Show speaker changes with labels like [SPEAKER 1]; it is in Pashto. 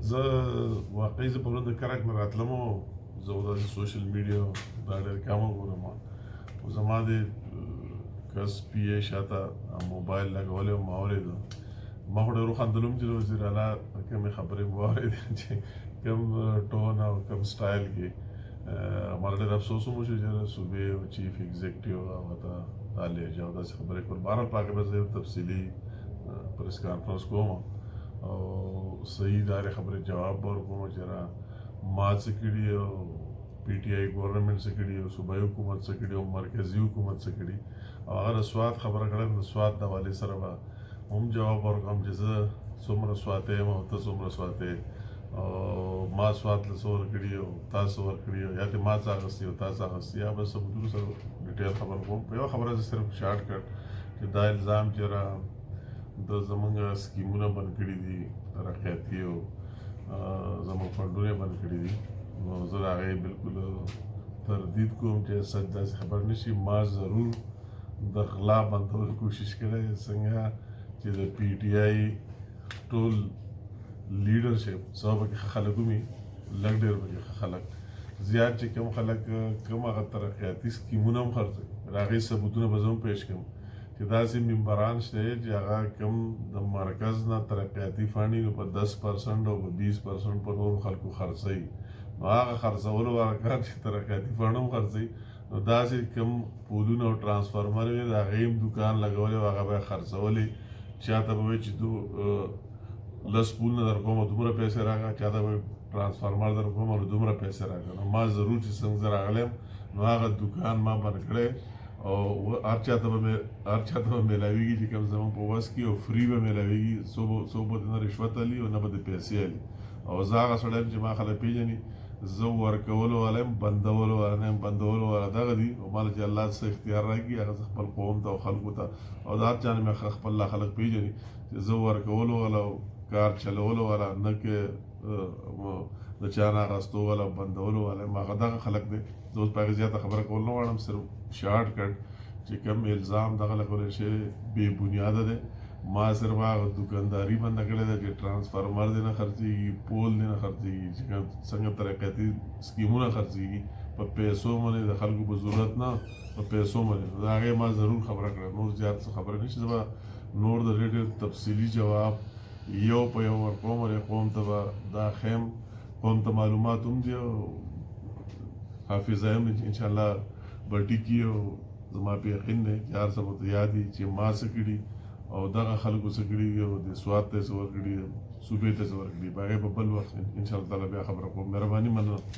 [SPEAKER 1] زه واقعي زه پرون د کرک نه راتلم او زه داسې سوشل میډیا دا ډېر کم ګورم خو زما د کس پی ای شاته موبایل لګولی او ما اورېده ما خو ډېر وخندلم چې د وزیر اعلی کومې خبرې مو واورېدې چې کوم ټون او کوم سټایل کې ماته ډېر افسوس هم وشو چې د صوبې او چیف ایګزیکټیو هغه ته دا لهجه او داسې خبرې کول بهرحال په هغې به زه یو تفصیلي پریس کانفرنس کوم او صحیح دارې خبرې جواب به ورکوم چې را ما څه کړي او پی ټي آی ګورنمنټ څه کړي او صوبایي حکومت څه کړي او مرکزي حکومت څه کړي او هغه د سواد خبره کړې د سواد د حوالې سره به هم جواب ورکوم چې زه څومره سواد یم او ته څومره سواد یې او ما سواد له څه ورکړي او تا څه ورکړي او یا دې ما څه اخیستي او تا څه اخیستي یا به ثبوتونو سره ډیټیل خبر کوم په یوه خبره زه صرف شارټ کټ چې دا الزام چې را د زمونږ سکیمونه بند کړي دي ترقیاتي او زموږ فنډونه بند کړي دي نو زه د هغې بالکل تردید کوم چې سچ داسې خبر نه شي ما ضرور د غلا بندولو کوشش کړی څنګه چې د پی ټي آی ټول لیډرشپ څه پکې ښه خلک ومي لږ ډېر پکې ښه خلک زیات چې کوم خلک کوم هغه ترقیاتي سکیمونه هم خرڅوي د هغې ثبوتونه به زه هم پیش کړم چې داسې ممبران شته چې هغه کوم د مرکز نه ترقیاتي فنډ نو په 10% او په 20% په نورو خلکو خرڅوي نو هغه خرڅولو والا کار چې ترقیاتي فنډ هم خرڅوي نو داسې کوم پولونه او ټرانسفارمر وي د هغې هم دوکان لګولی او هغه به یې خرڅولی چاته به وایي چې لس پولونه در کوم او دومره پیسې راکړه چاته به ټرانسفارمر در کوم او دومره پیسې راکړه نو ما ضرور چې څنګه زه راغلی یم نو هغه دوکان ما بند کړی او هر چاته به میلاویږي چې کوم زموږ په وس کې او فری به میلاویږي څوک به نه رشوت علي او نه به د پیسې علي او زه هغه سړی یم چې ما خلک پیژني زه ورکولو والا یم بندولو والا نه یم بندولو والا دغه دي او ماله چې الله څه اختیار راکړي هغه زه خپل قوم ته او خلکو ته او د هر چا نه مې خپل خلک پیژني چې زه ورکولو والا او کار چلولو والا نه کې د چا نه اخیستو والا بندولو والا یم هغه دغه خلک دی زه اوس په هغې زیاته خبره کول نه غواړم صرف شارټ کټ چې کوم الزام دغه لګولی شی بې بنیاده دی ما صرف هغه دوکانداري بنده کړې ده چې ټرانسفارمر دې نه خرڅېږي پول دې نه خرڅېږي چې څنګه ترقیاتي سکیمونه خرڅېږي په پیسو باندې د خلکو په ضرورت نه په پیسو باندې د هغې ما ضرور خبره کړه نور زیات څه خبره نه شي زه به نور د ډېر تفصیلي جواب یو په یو ورکوم او قوم ته به دا ښیم قوم ته معلومات هم دي او حافظه هم انشاءالله به ټیکي او زما په یقین دی چې هر څه به ته یاد وي چې ما څه کړي او دغه خلکو څه کړي دي او د سواد ته څه ورکړي صوبې ته څه ورکړي په هغې به بل وخت انشاءالله تعالی بیا خبره کوم مهرباني مننه